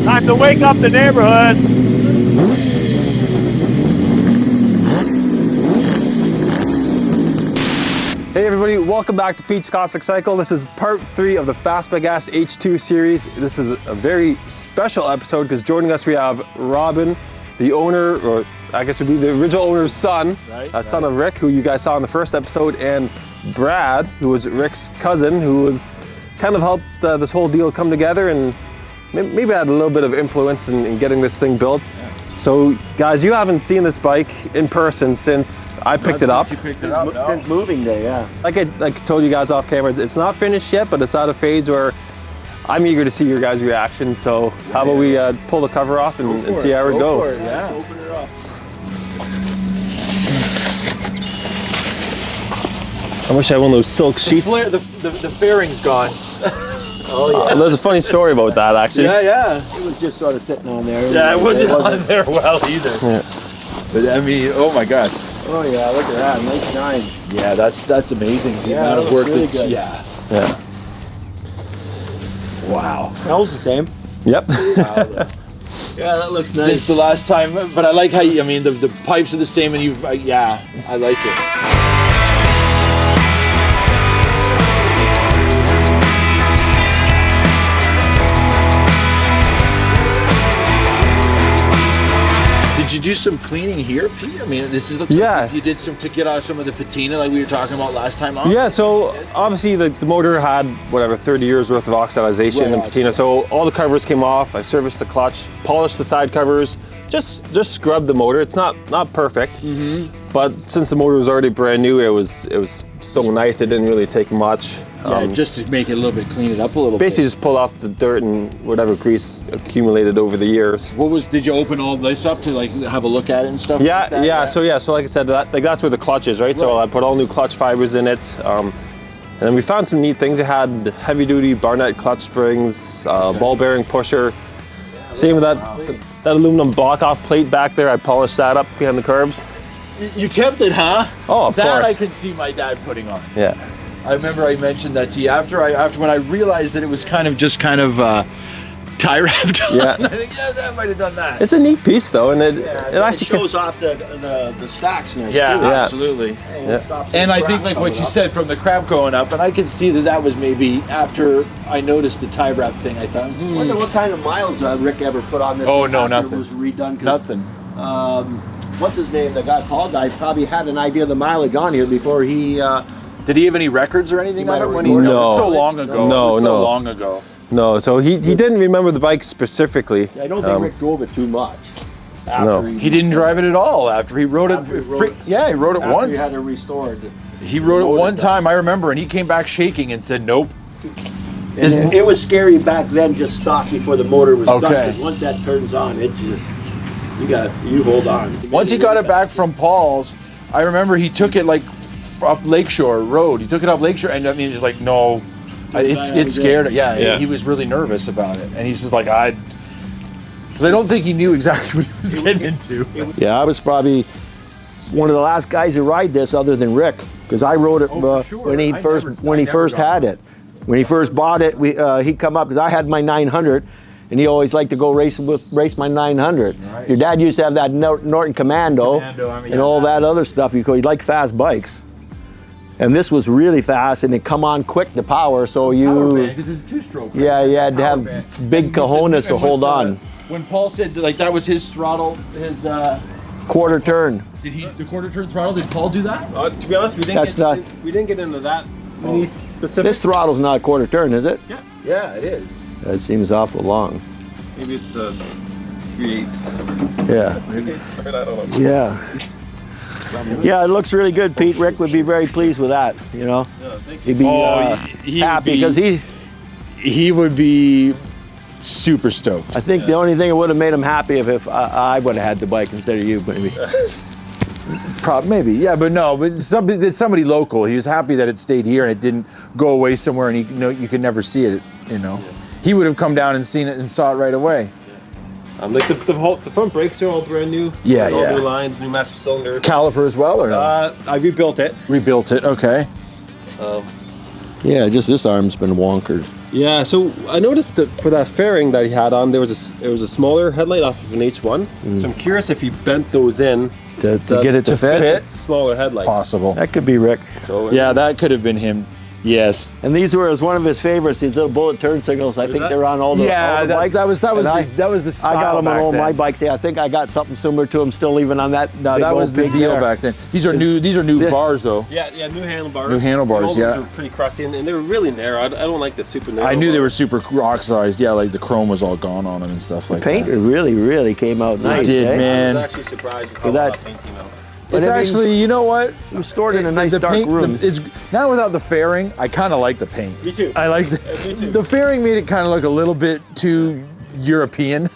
Time to wake up the neighborhood. Hey everybody, welcome back to Pete's Classic Cycle. This is part 3 of the Fastback Gast H2 series. This is a very special episode because joining us we have Robin, the owner, or I guess it would be the original owner's son, son of Rick, who you guys saw in the first episode, and Brad, who was Rick's cousin, who was kind of helped this whole deal come together and maybe had a little bit of influence in getting this thing built. So, guys, you haven't seen this bike in person since I picked it up. Since moving day, yeah. Like I told you guys off camera, it's not finished yet, but it's at a phase where I'm eager to see your guys' reaction. So, how about we pull the cover off and see how it goes? Yeah. Open it up. I wish I had one of those silk sheets. The fairing's gone. Oh yeah. There's a funny story about that, actually. Yeah. It was just sort of sitting on there. Yeah, it wasn't on there well either. Yeah. But I mean, oh my gosh. Oh yeah, look at that, nice shine. Yeah, that's amazing. The Yeah, amount of work really that's good. Yeah. Wow. Smells the same. Yep. Yeah, that looks nice. Since the last time, but I like how you, I mean the pipes are the same, and you've yeah, I like it. Did you do some cleaning here, Pete? I mean, this looks like you did some to get out some of the patina like we were talking about last time on. Yeah, so obviously the motor had, 30 years worth of oxidization and patina. So all the covers came off. I serviced the clutch, polished the side covers, just scrubbed the motor. It's not perfect, but since the motor was already brand new, it was so nice. It didn't really take much. Yeah, just to make it a little bit, clean it up a little bit. Basically just pull off the dirt and whatever grease accumulated over the years. Did you open all this up to like have a look at it and stuff? Yeah, like that? yeah. So like I said, that's where the clutch is, right? So I put all new clutch fibers in it. And then we found some neat things. It had heavy duty Barnett clutch springs, ball bearing pusher. Same with that aluminum block off plate back there. I polished that up behind the curbs. You kept it, huh? Oh, of course. That I could see my dad putting on. Yeah. I remember I mentioned that to you after when I realized that it was kind of tie wrapped on. Yeah. I think that might have done that. It's a neat piece though, and it actually shows off the stacks next yeah, too. absolutely. And I think like what you said from the crap going up, and I could see that was maybe after I noticed the tie wrap thing. I thought, I wonder what kind of miles Rick ever put on this. Oh, no, after nothing. It was redone. Nothing. What's his name? The Paul guy probably had an idea of the mileage on here before he. Did he have any records or anything on it when he? No. It was so long ago. No, it was no. so long ago. No, so he didn't remember the bike specifically. I don't think Rick drove it too much. No. He didn't drive it at all after he rode it. Yeah, he rode it after once. He had it restored. He rode it one time, I remember, and he came back shaking and said, "Nope." It was scary back then, just stock before the motor was done. Okay. Because once that turns on, it just you hold on. Once he got it back from Paul's, I remember he took it like up Lakeshore Road. He took it up Lakeshore, and I mean, he's like, "No, it's scared." Yeah, he was really nervous about it, and he's just like, because I don't think he knew exactly what he was getting into. Yeah, I was probably one of the last guys to ride this, other than Rick, because I rode it when he first had it. When he first bought it, he come up because I had my 900. And he always liked to go race my 900. Right. Your dad used to have that Norton Commando and all that other stuff. He liked fast bikes. And this was really fast, and it come on quick, the power, so Because it's a two-stroke. Right? Yeah, you had to have big cojones to hold on. When Paul said, like, that was his throttle, his... quarter turn. The quarter turn throttle, did Paul do that? To be honest, we didn't get into that many specifics. This throttle's not a quarter turn, is it? Yeah. Yeah, it is. That seems awful long. Maybe it's 3/8. Yeah. Maybe it's third, I don't know. Yeah. Yeah, it looks really good, Pete. Rick would be very pleased with that, you know. Yeah, thanks. He'd be happy because he would be super stoked. I think the only thing that would have made him happy if I would have had the bike instead of you, maybe. Maybe, yeah, but no, but somebody local. He was happy that it stayed here and it didn't go away somewhere, and you could never see it. Yeah. He would have come down and seen it and saw it right away. Like the front brakes are all brand new. Yeah, all new lines, new master cylinder. Caliper as well, or no? I rebuilt it. Rebuilt it. Okay. Yeah, just this arm's been wonkered. Yeah, so I noticed that for that fairing that he had on, there was a smaller headlight off of an H1. So I'm curious if he bent those in to get it to fit. Smaller headlight. Possible. That could be Rick. So, Yeah, that could have been him. Yes. And these were one of his favorites. These little bullet turn signals. I think that? they're on all the bikes. that was the I style got them on back all then. my bikes. Yeah, I think I got something similar to them still, even on that. No, that was the deal back then. These are new bars though. Yeah, new handlebars. New handlebars, The old ones yeah. were pretty crusty, and they were really narrow. I don't like the super narrow. I knew they were bars. super oxidized. Yeah, like the chrome was all gone on them and stuff like Paint that. really came out nice. did, eh? man. I was actually surprised with how that- that paint came out. It's But I mean, actually, you know what? It was stored in a nice the dark paint, room. It's now without the fairing. I kind of like the paint. Me too. I like me too. the fairing made it kind of look a little bit too European.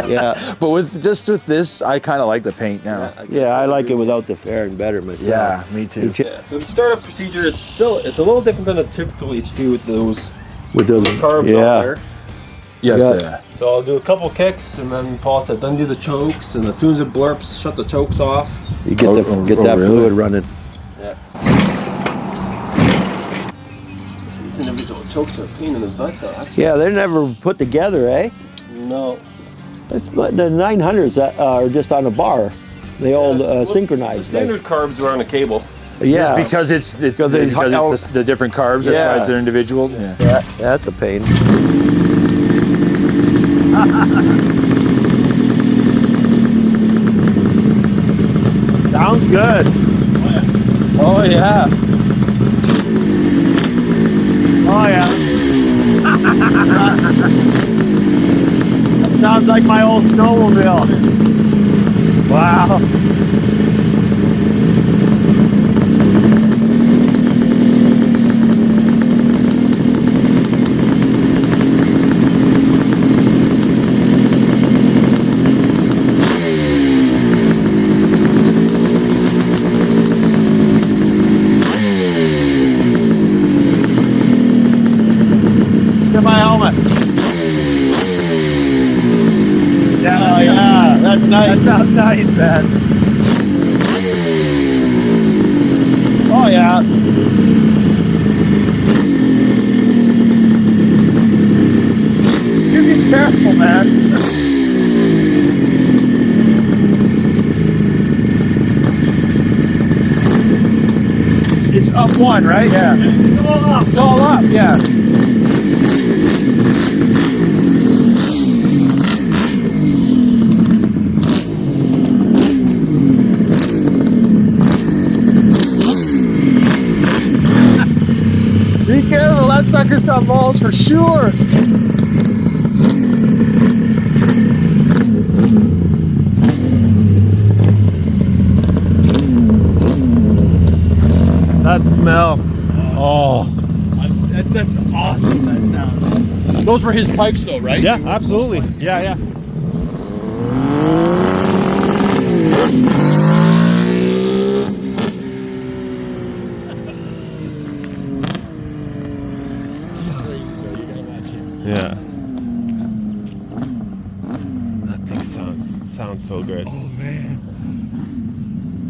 Yeah, But with this, I kind of like the paint now. I like it without the fairing better myself. Yeah, me too. Yeah, so the startup procedure it's a little different than a typical H2 with those With those carbs on there. You have Yeah. to. So I'll do a couple kicks, and then Paul said, then do the chokes, and as soon as it blurps, shut the chokes off. You get that really? fluid running. Yeah. These individual chokes are a pain in the butt, though. Yeah, they're never put together, eh? No. It's like the 900s that are just on a bar. They all synchronized. The standard carbs were on a cable. Yeah, Just because it's the different carbs. That's Yeah. why they're individual. Yeah. yeah, that's a pain. Sounds good. Oh yeah. Oh yeah. Sounds like my old snowmobile. Wow. Get my helmet. Yeah, yeah, that's nice. That sounds nice, man. Oh yeah. You be careful, man. It's up one, right? Yeah. It's all up. It's all up. Yeah. Be careful, that sucker's got balls for sure. That smell. Oh, that's awesome. That sound. Those were his pipes, though, right? Yeah, absolutely. Yeah, yeah. Yeah. That thing sounds so good. Oh man.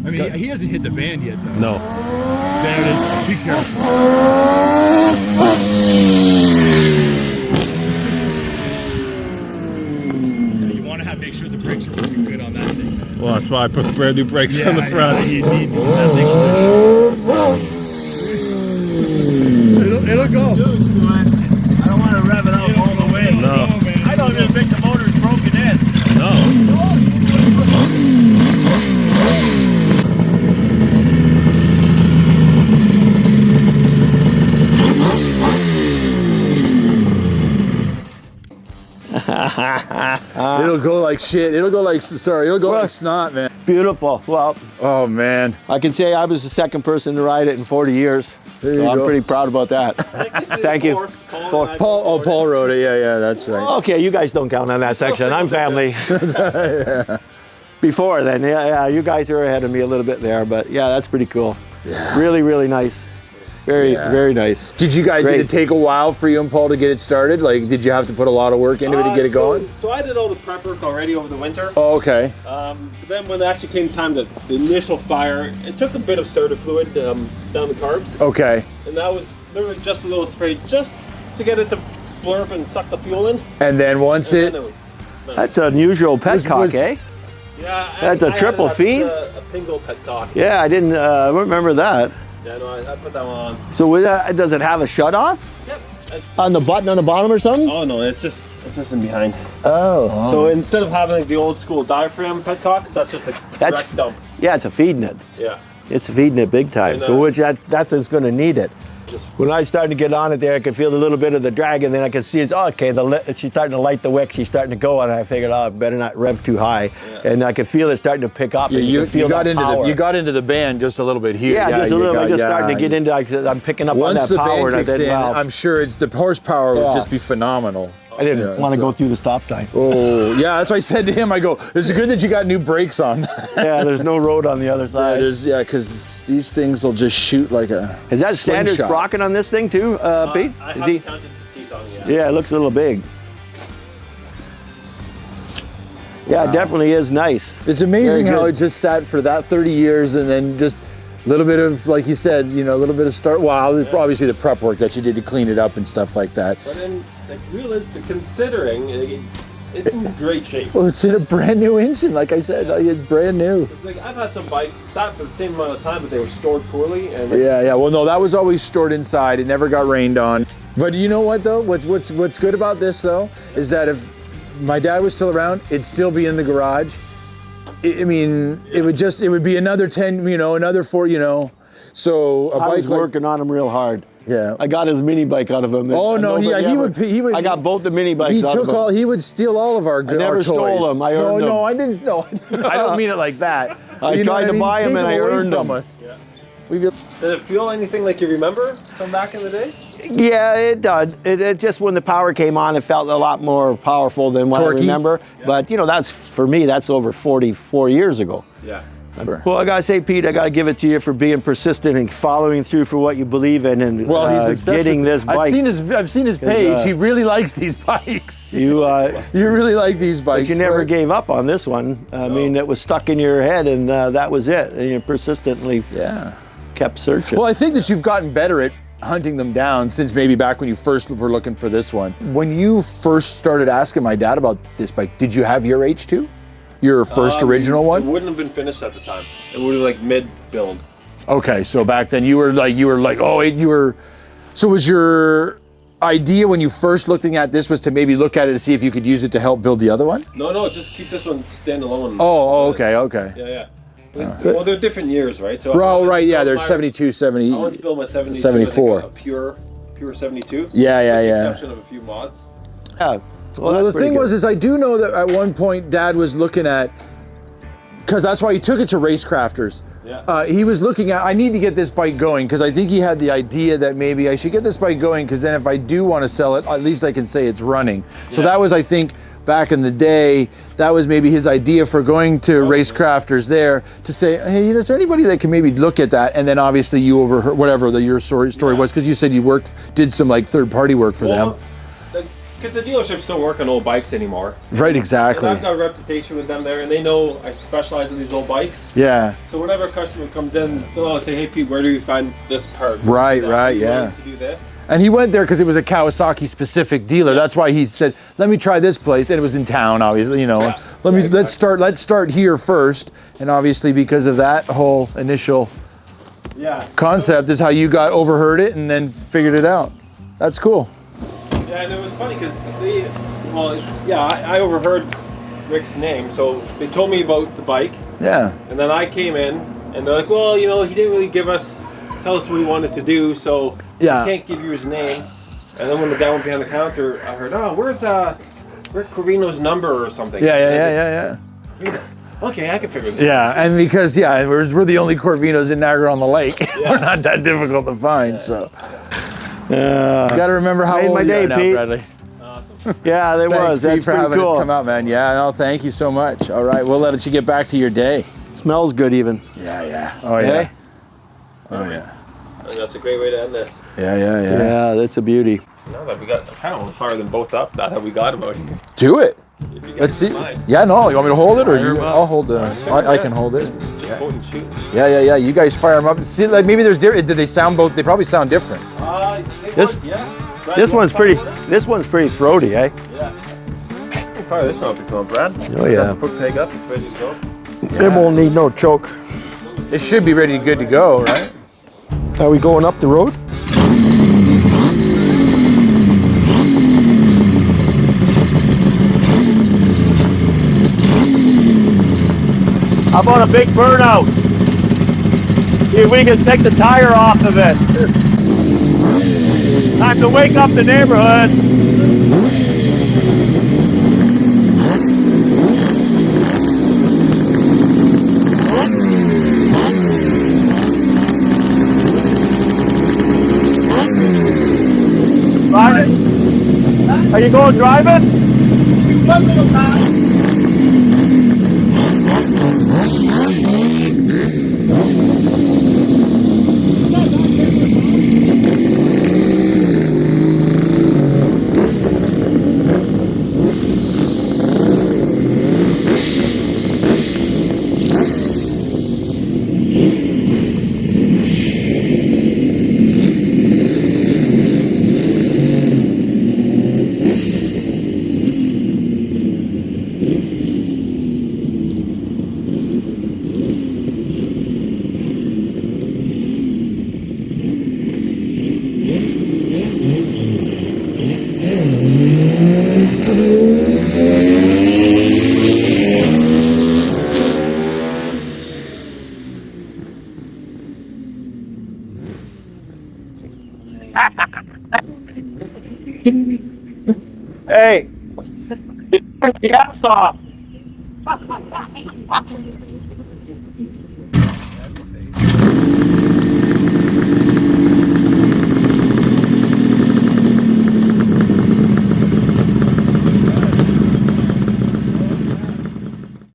I mean, he hasn't hit the band yet, though. No. There it is. Be careful. Yeah, you want to make sure the brakes are working good on that thing, man. Well, that's why I put brand new brakes on the front. You need to. That thing it'll go. I don't want to rev it out all the way. No. I don't even think the motor's broken in. No. It'll go like shit. It'll go like like snot, man. Beautiful. Well, Oh man. I can say I was the second person to ride it in 40 years. you So I'm go. pretty proud about that. Thank you. Paul wrote it. Yeah, that's right. Okay, you guys don't count on that section. I'm family. Before then, yeah, you guys are ahead of me a little bit there, but yeah, that's pretty cool. Yeah. Really, really nice. Very, Yeah. very nice. Did you guys? Great. Did it take a while for you and Paul to get it started? Like, did you have to put a lot of work into it to get it going? So I did all the prep work already over the winter. Oh, okay. But then when it actually came time to the initial fire, it took a bit of starter fluid down the carbs. Okay. And that was literally just a little spray just to get it to blurb and suck the fuel in. And then once And it, then it was, That's an unusual petcock, eh? yeah, That's a triple feed? A Pingo petcock. Yeah, I didn't remember that. Yeah, no, I put that one on. So with that, does it have a shut off Yep. It's, on the button on the bottom or something? oh no, it's just in behind. Oh. So instead of having like the old school diaphragm petcocks, that's just a direct dump. Yeah, it's a feeding it. Yeah. It's feeding it big time. And, Which that is going to need it. When I started to get on it there, I could feel a little bit of the drag, and then I could see it's okay. She's starting to light the wick. She's starting to go, and I figured, I better not rev too high. Yeah. And I could feel it starting to pick up. yeah, and you could feel got that into power. you got into the band just a little bit here. Yeah, just a little. got- I just started to get into. I'm picking up Once on the that power, band and I kicks said, in, wow. I'm sure it's the horsepower would just be phenomenal. I didn't want to go through the stop sign. Oh, yeah, that's what I said to him. I go, it's good that you got new brakes on. Yeah, there's no road on the other side. Because these things will just shoot like a Is that standard slingshot. sprocket on this thing too, Pete? I Is haven't he? counted the teeth on it yet. Yeah, it looks a little big. Yeah, it definitely is nice. It's amazing Very how good. it just sat for that 30 years and then just a little bit of, like you said, a little bit of start. Well, obviously the prep work that you did to clean it up and stuff like that. But then, like, really, considering it's in great shape. Well, it's in a brand new engine, like I said. Like, it's brand new. It's like I've had some bikes sat for the same amount of time, but they were stored poorly. And Yeah. Well, no, that was always stored inside. It never got rained on. But you know what, though? What's good about this, though, is that if my dad was still around, it'd still be in the garage. It would be another 10, another 4, So a I bike was working on him real hard. Yeah. I got his mini bike out of him. Oh no, he would. I got both the mini bikes He out took of him. he would steal all of our good never our toys. stole them, I earned No, them. I didn't. No, I don't mean it like that. I tried to buy Take them and I away earned from them. us. Yeah. We get, Did it feel anything like you remember from back in the day? Yeah, it did. It just when the power came on, it felt a lot more powerful than what Torquey? I remember. Yeah. But that's for me. That's over 44 years ago. Yeah. Well, I gotta say, Pete, I gotta give it to you for being persistent and following through for what you believe in, and he's obsessed getting with, this bike. I've seen his page. He really likes these bikes. You really like these But bikes. you never gave up on this one. I mean, it was stuck in your head, and that was it. And you persistently kept searching. Well, I think that you've gotten better at hunting them down since maybe back when you first were looking for this one. When you first started asking my dad about this bike, did you have your H2? Your first original It one? wouldn't have been finished at the time. It would have like mid-build. Okay, so back then you were like, so was your idea when you first looking at this was to maybe look at it to see if you could use it to help build the other one? No, just keep this one standalone. Oh, okay. Yeah. Well, they're different years, right? So Right, yeah, they're 72, 70. I wanted to build my 72. 74. I think a pure 72. Yeah. With the exception of a few mods. Yeah. Well, the that's pretty thing good. was, I do know that at one point Dad was looking at, because that's why he took it to Racecrafters. Yeah. He was looking at, I need to get this bike going, because I think he had the idea that maybe I should get this bike going, because then if I do want to sell it, at least I can say it's running. So that was, I think, back in the day, that was maybe his idea for going to Racecrafters there to say, hey, is there anybody that can maybe look at that? And then obviously you overheard whatever your story was, because you said you did some like third-party work for them. Because the dealership's don't work on old bikes anymore. Right, exactly. And I've got a reputation with them there, and they know I specialize in these old bikes. Yeah. So whenever a customer comes in, they'll always say, hey, Pete, where do you find this part? Right, Are you yeah. willing to do this? And he went there because it was a Kawasaki specific dealer. That's why he said, "Let me try this place," and it was in town, obviously. Let's start here first. And obviously, because of that whole initial concept, is how you overheard it and then figured it out. That's cool. Yeah, and it was funny because I overheard Rick's name, so they told me about the bike, Yeah. and then I came in, and they're like, well, he didn't really tell us what he wanted to do, so Yeah. he can't give you his name. And then when the guy went behind the counter, I heard, where's Rick Corvino's number or something? Yeah. Okay, I can figure this out. Yeah, and because we're the only Corvinos in Niagara on the Lake. We're not that difficult to find, so. You got to remember how Made old my you day, are now, Pete. Bradley. Yeah, there Thanks, was. Pete, That's for pretty having cool. us come out, man. Yeah, no, thank you so much. All right, we'll let you get back to your day. Smells good, even. Yeah. Oh, yeah. Hey? Oh, yeah. And that's a great way to end this. Yeah. Yeah, that's a beauty. Now that we got, I kind of want to fire them both up, now that we got about it. Do it. If you guys Let's see. don't mind. Yeah, no, you want me to hold it, or Fire 'em up. I'll hold the. I can hold it. Just point and shoot. Yeah. You guys fire them up. See, like maybe there's different. Did they sound both? They probably sound different. They This- work, yeah. This one's pretty throaty, eh? Fire this one up if you want, Brad. Oh yeah. Got the foot peg up, it's ready to go. It won't need no choke. It should be ready, good to go, right? Are we going up the road? How about a big burnout? See if we can take the tire off of it. Time to wake up the neighborhood. Are you going driving? Hey, get the gas off.